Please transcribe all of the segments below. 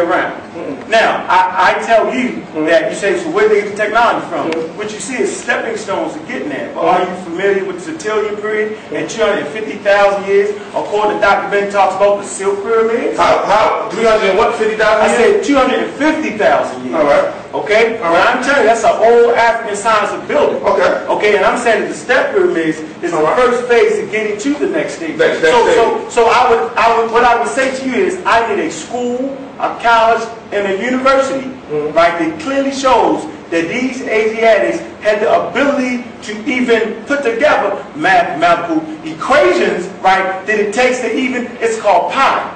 around. Now, I tell you that you say, so where they get the technology from? What you see is stepping stones to getting there. But are you familiar with the Septillion period and 250,000 years? According to Dr. Ben talks about the Silk Pyramids. How? 300 and what? 50,000 years? I said 250,000 years. All right. Okay? All right. I'm telling you, that's an old African science of building. Okay. Okay, and I'm saying that the step pyramids is the first phase of getting to the next stage. So what I would say to you is, I need a school, a college, and a university, right, that clearly shows that these Asiatics had the ability to even put together mathematical equations, right, that it takes to even, it's called pi.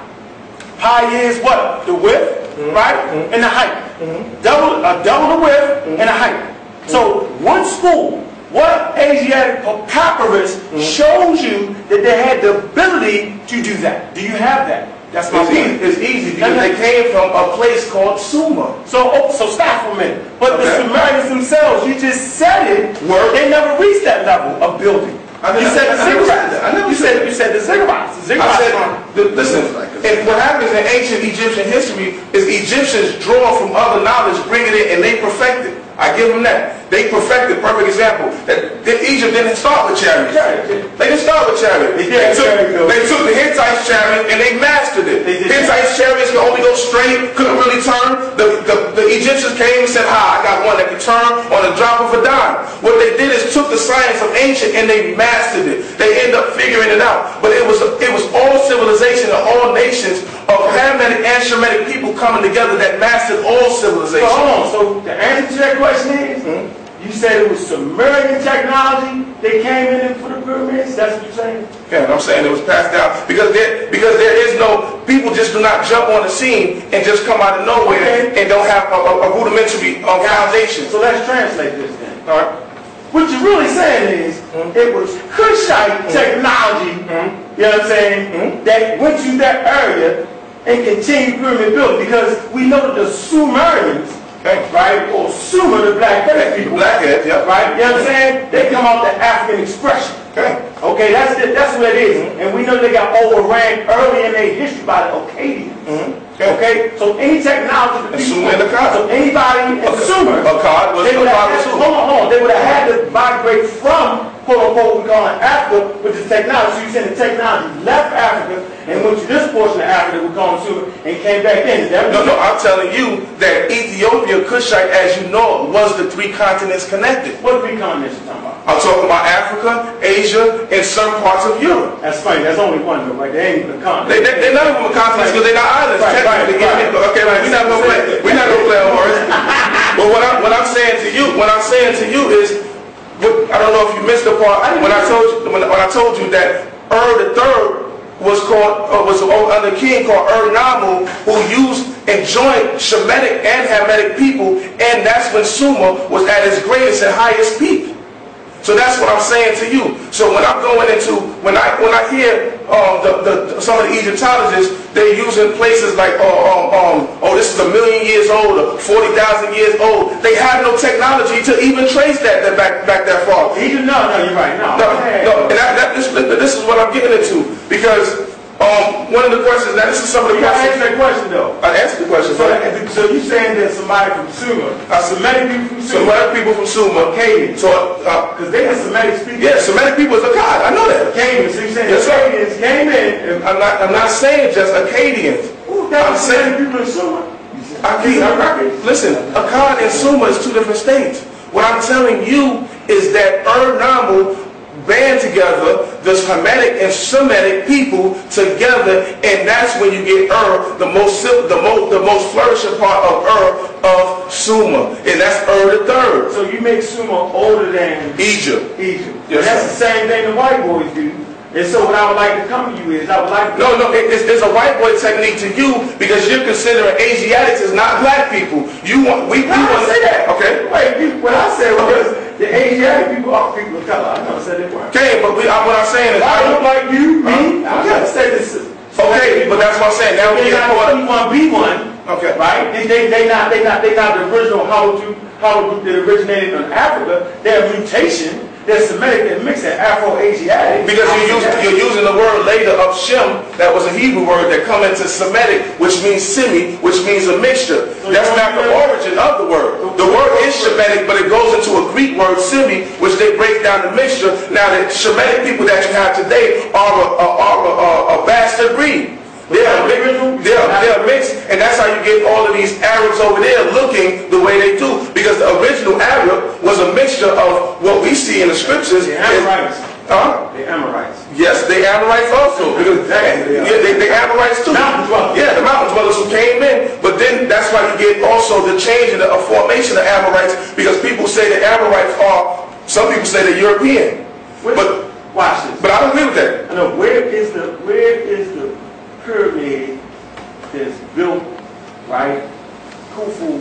Pi is what? The width, right, and the height. Double the width and the height. So one school, what Asiatic papyrus shows you that they had the ability to do that? Do you have that? That's my point. It's easy because they came from a place called Sumer. So stop for a minute. But the Sumerians themselves, you just said it, they never reached that level of building. You said the ziggurats. You said the ziggurats. Listen, and what happens in ancient Egyptian history is Egyptians draw from other knowledge, bring it in, and they perfect it. I give them that. They perfected, perfect example, that Egypt didn't start with chariots. They didn't start with chariots. They took the Hittites' chariot and they mastered it. Hittites' chariots could only go straight, couldn't really turn. The Egyptians came and said, I got one that can turn on a drop of a dime. What they did is took the science of ancient and they mastered it. They ended up figuring it out. But it was all civilization and all nations of Hamitic and Shemitic people coming together that mastered all civilization. So hold on. So the answer to that question is, you said it was Sumerian technology they came in for the pyramids? That's what you're saying? Yeah, I'm saying it was passed down because there is no, people just do not jump on the scene and just come out of nowhere and don't have a rudimentary foundation. So let's translate this then. All right. What you're really saying is it was Kushite technology, you know what I'm saying, that went to that area and continued pyramid building, because we know that the Sumerians, right, or Sumer, the black-headed people, right, you know what I'm saying, they come out the African expression. Okay, that's what it is. And we know they got overran early in their history by the Akkadians. Okay, so any technology, so anybody in Sumer, they would have had to migrate from, quote unquote, we call it Africa, with this technology. So you said the technology left Africa and went to this portion of Africa, we call it Sumer, and came back in. No, I'm telling you that Ethiopia, Kushite, as you know, was the three continents connected. What three continents are you talking about? I'm talking about Africa, Asia, and some parts of Europe. That's funny. That's only one though, right? They ain't even a continent. They're not even a continent because they're not islands. Okay, we're not gonna play. We're not gonna play on horse. But what I'm saying to you is, I don't know if you missed the part when I told you that the third was under a king called Namu, who used and joined Shemitic and Hamitic people, and that's when Sumer was at its greatest and highest peak. So that's what I'm saying to you. So when I'm going into, when I hear some of the Egyptologists, they're using places like, this is 1,000,000 years old, or 40,000 years old. They have no technology to even trace that back that far. No, you're right. No, and this is what I'm getting into, because one of the questions, now this is some of the questions. Answer that question though. I answered the question. So you're saying that somebody from Sumer, Semitic people from Sumer, Semitic people from Sumer, Akkadians, because they are Semitic speakers. Yeah, Semitic people is a god. I know that. Akkadians. So you're saying Akkadians came in. I'm not saying just Akkadians. I'm saying people in Sumer. Listen, Akkad and Sumer is two different states. What I'm telling you is that Namu band together the Hamitic and Semitic people together, and that's when you get the most flourishing part of Sumer, and that's the third. So you make Sumer older than Egypt. Yes, that's the same thing the white boys do. And so what I would like to come to you is, it's a white boy technique to you, because you're considering Asiatics as not black people. We want to say that. Okay. Wait, what I said was the Asiatic people are people of color. I never said that word. Okay, but what I'm saying is, I look like you, me. I never said this. Okay, but that's what I'm saying. Now they're not B1. Okay. Right? They not the original how that originated in Africa. They're a mutation. there's Semitic that mix that Afro-Asiatic. Because you're using the word later of Shem, that was a Hebrew word that come into Semitic, which means semi, which means a mixture. So that's not the origin of the word. The word is Shemitic, but it goes into a Greek word, semi, which they break down the mixture. Now the Shemitic people that you have today are a bastard breed. They're mixed, and that's how you get all of these Arabs over there looking the way they do. Because the original Arab was a mixture of what we see in the scriptures. The Amorites. The Amorites. Yes, the Amorites also. Because the Amorites too. Mountain dwellers. Yeah, the mountain dwellers who came in. But then that's why you get also the change in the formation of Amorites. Because people say the Amorites are, some people say they're European. But watch this. But I don't agree with that. I know. Where is the pyramid that's built, right? Khufu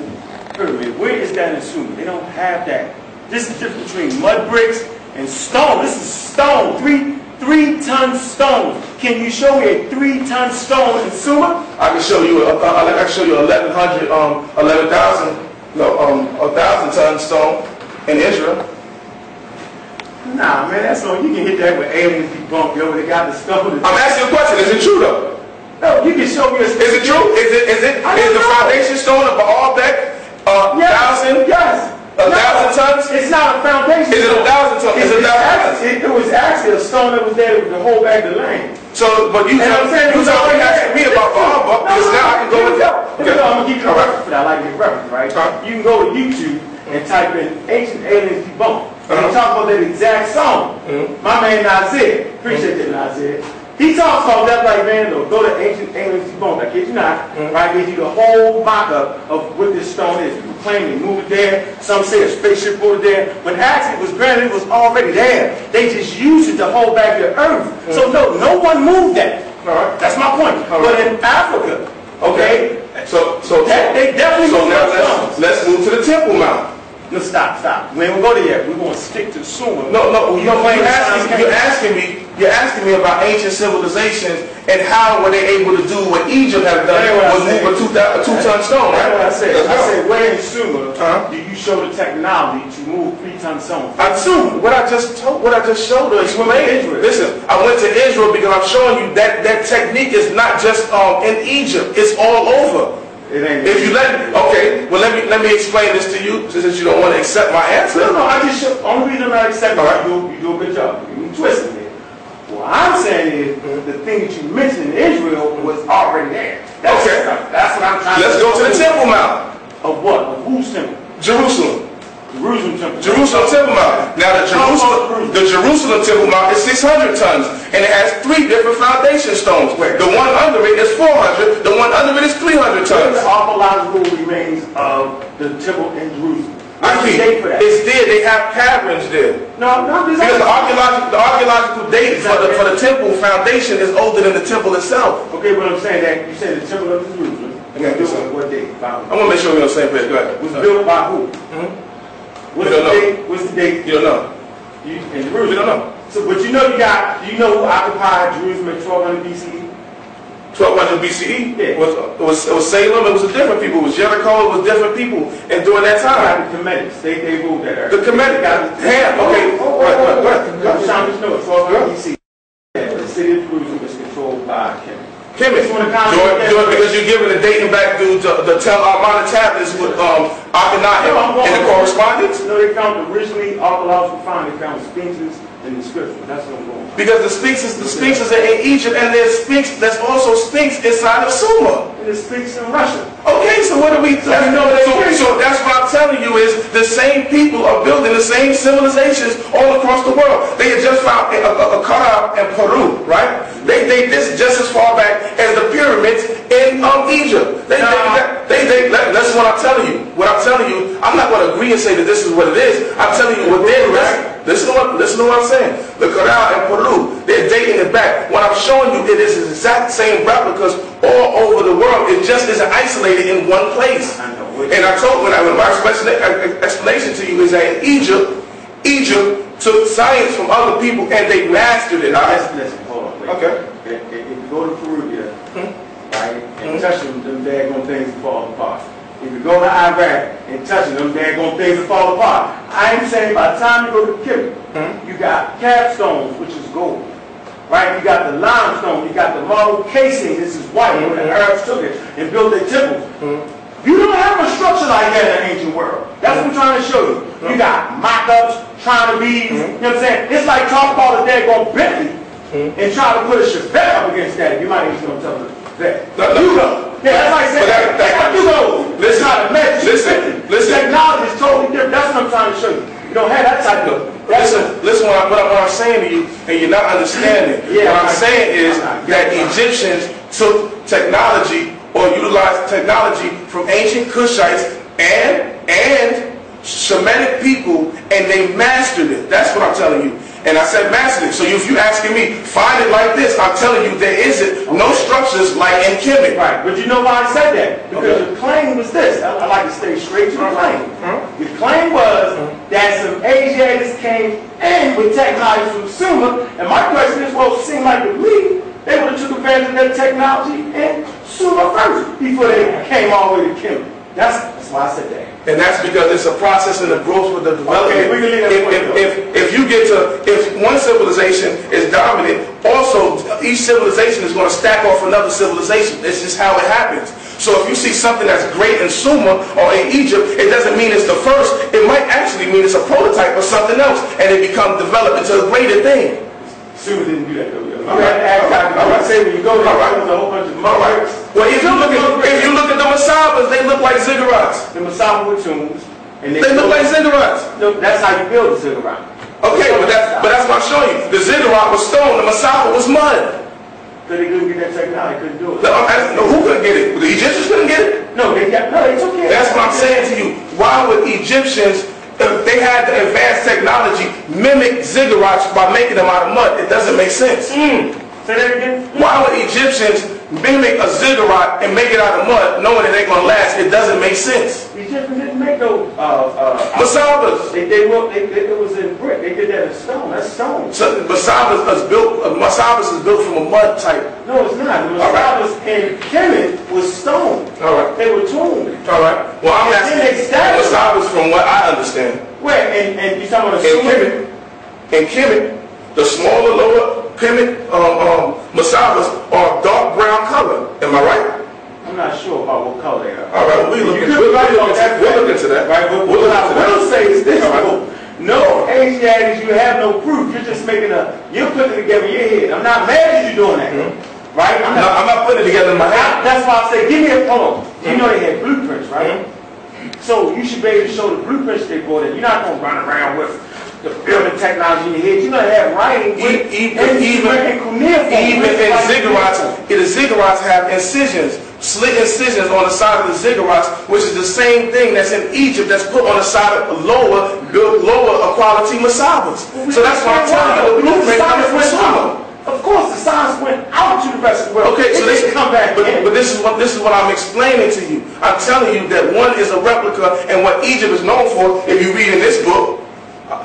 pyramid. Where is that in Sumer? They don't have that. This is the difference between mud bricks and stone. This is stone. Three-ton stone. Can you show me a 3-ton stone in Sumer? I can show you. I can show you 1,000 ton stone in Israel. Nah, man, that's on. You can hit that with aliens debunked. Yo, they got the stone. I'm asking you a question. Is it true though? No, you can show me a. Is it true? Is the foundation stone of Ahkkakek 1,000? Yes. 1,000 tons? It's not a foundation. Is it 1,000 tons? Is it 1,000 tons? It was actually a stone that was there to hold back the land. So, but you talking asking me about Ahkkakek because now I can go with that. Okay. I'm gonna give you a reference for that. I like your reference, right? You can go to YouTube and type in ancient aliens debunked. And talk about that exact song. My man Nasi, appreciate that Nasi. He talks about that like, man, go to ancient aliens debunked. I kid you not, right? Gives you the whole mock-up of what this stone is. People claim they moved it there. Some say a spaceship put it there. When actually it was granted, it was already there. They just used it to hold back the earth. So no one moved that. That's my point. But in Africa, okay, so they definitely moved those stones. Let's move to the Temple Mount. No, stop. We ain't gonna go there yet. We're gonna stick to Sumer. You're asking me about ancient civilizations and how were they able to do what Egypt has done was move a 2-ton stone, right? That's what I said. I said, where in Sumer do you show the technology to move 3-ton stone? I assume what I just showed us. Listen, I went to Israel because I'm showing you that technique is not just in Egypt. It's all over. If you let me explain this to you since you don't want to accept my answer. No, I just show. Only reason I'm not accepting you do a good job. You twisting it. What I'm saying is the thing that you mentioned in Israel was already there. That's what I'm trying to. Let's go to the Temple Mount. Of what? Of whose temple? Jerusalem. Jerusalem Temple. Jerusalem Temple Mount. Now the Jerusalem Temple Mount is 600 tons, and it has 3 different foundation stones. The one under it is 400. The one under it is 300 tons. The archaeological remains of the temple in Jerusalem. It's there. They have caverns there. No, because the archaeological date for the temple foundation is older than the temple itself. Okay, but I'm saying that you said the temple of Jerusalem. What date? I'm gonna make sure we're on the same page. Go ahead. Was built by who? What's the date? You don't know. In Jerusalem. You don't know. So, but you know who occupied Jerusalem in 1200 BCE? 1200 BCE? Yeah. It was Salem. It was a different people. It was Jericho. It was different people. And during that time, the Cometics. They ruled that area. The Cometics got okay. Go ahead. Know 1200 BCE. The city of Jerusalem is controlled by Kemet. Because you're giving the dating back to the Tel Armana tablets with Ahkkakek in the correspondence? No, they found originally archaeological find. They found sphinxes in the scripture. That's what I'm going. Because the sphinxes are in Egypt, and there's also sphinx inside of Sumer. And there's sphinx in Russia. Okay, so what do we? So that's what I'm telling you is the same people are building the same civilizations all across the world. They had just found a cutout in Peru, right? They this just as far back as the pyramids in Egypt. That's what I'm telling you. What I'm telling you, I'm not going to agree and say that this is what it is. I'm telling you what they're right. Listen to what I'm saying. The cutout in Peru, they're dating it back. What I'm showing you, it is the exact same replicas all over the world. It just isn't isolated in one place. And I told my explanation to you is that in Egypt took science from other people and they mastered it. Listen, hold on. Wait. Okay. If you go to Peru, right, and touch them daggone things fall apart. If you go to Iraq and touch them, they're going to fall apart. I ain't saying by the time you go to Cuba, you got capstones, which is gold. Right? You got the limestone, you got the marble casing, this is white, when the Arabs took it and built their temples. You don't have a structure like that in the ancient world. That's what I'm trying to show you. You got mock-ups, trying to be, you know what I'm saying? It's like talking about a daggone Bentley and trying to put a Chevette up against that. You might even tell them that. You go. Yeah, that's like saying, you go. Listen. Technology is totally different. That's what I'm trying to show you. You don't have that type of... Listen, what I'm saying to you, and you're not understanding. What I'm saying is that Egyptians took technology or utilized technology from ancient Cushites and Shemitic people, and they mastered it. That's what I'm telling you. And I said mastered it. So if you're asking me, find it like this, I'm telling you there isn't no structures like in Kemet. Right, but you know why I said that? Because the claim was this. I like to stay straight to the claim. The claim was that some Asiatics came in with technology from Sumer, and my question is, well, it seemed like to me, they would have took advantage of that technology in Sumer first before they came all the way to Kemet. That's why I said that. And that's because it's a process in the growth with the development. Okay, we can leave that if one civilization is dominant, also each civilization is going to stack off another civilization. This is how it happens. So if you see something that's great in Sumer or in Egypt, it doesn't mean it's the first. It might actually mean it's a prototype of something else, and it becomes developed into a greater thing. Sumer didn't do that though. I'm going to say when you go there, there's a whole bunch of monks. Well, if you look at the Masabas, they look like ziggurats. The Masaba were tombs. And they look like ziggurats. No, that's how you build a ziggurat. Okay, but that's what I'm showing you. The ziggurat was stone, the Masaba was mud. So they couldn't get that technology, couldn't do it. No, who couldn't get it? The Egyptians couldn't get it? No, they took it. That's what I'm saying to you. Why would Egyptians, if they had the advanced technology, mimic ziggurats by making them out of mud? It doesn't make sense. Say that again? Why would Egyptians mimic a ziggurat and make it out of mud, knowing that they're going to last? It doesn't make sense. Egyptians didn't make no Masabas. It was in brick. They did that in stone. That's stone. So Masabas is built from a mud type. No, it's not. The Masabas in Kemet was stone. All right. They were tombed. All right. Well, I'm asking Masabas from what I understand. Where? And you talking about in Kemet, the smaller, lower Kemet Masabas are dark brown color. Am I right? I'm not sure about what color they are. All right, we'll look into that. Right, but what I will say is this: no Asiatics, you have no proof. You're just you're putting it together in your head. I'm not mad at you doing that, right? I'm not putting it together in my head. That's why I say, give me a poem. You know they had blueprints, right? So you should be able to show the blueprints they brought in. You're not going to run around with the building technology in your head. You're going to have writing. Even in ziggurats, the ziggurats have incisions. Slit incisions on the side of the ziggurats, which is the same thing that's in Egypt, that's put on the side of lower quality masabas. So that's why I'm telling you, the blueprint coming from Sumer. Of course, the science went out to the rest of the world. Okay, so they come back. But this is what I'm explaining to you. I'm telling you that one is a replica, and what Egypt is known for. If you read in this book,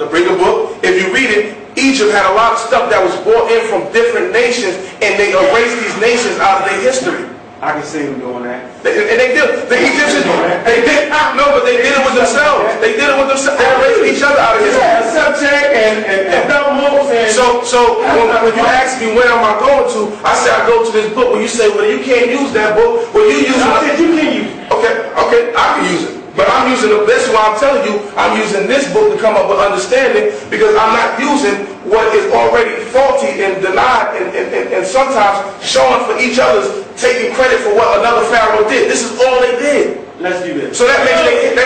the bigger book, if you read it, Egypt had a lot of stuff that was brought in from different nations, and they erased these nations out of their history. I can see them doing that. And they did. The Egyptians, they did. No, but they did it with themselves. They did it with themselves. They erased each other out of history. Yeah, Subject and Belmos and... So when you ask me where am I going to, I say I go to this book. When you say, well, you can't use that book. Well, you use it. You can use it. Okay, I can use it. But I'm using this is why I'm telling you, I'm using this book to come up with understanding, because I'm not using what is already faulty and denied and sometimes showing for each other's taking credit for what another pharaoh did. This is all they did. Let's do this. So that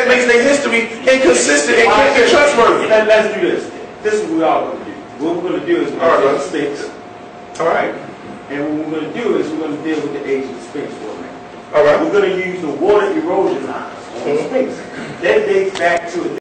makes their history inconsistent and trustworthy. Let's do this. This is what we are going to do. What we're going to do is we're going to do the Sphinx. All right. And what we're going to do is we're going to deal with the age of the Sphinx for a minute. All right. We're going to use the water erosion lines on the Sphinx. That dates back to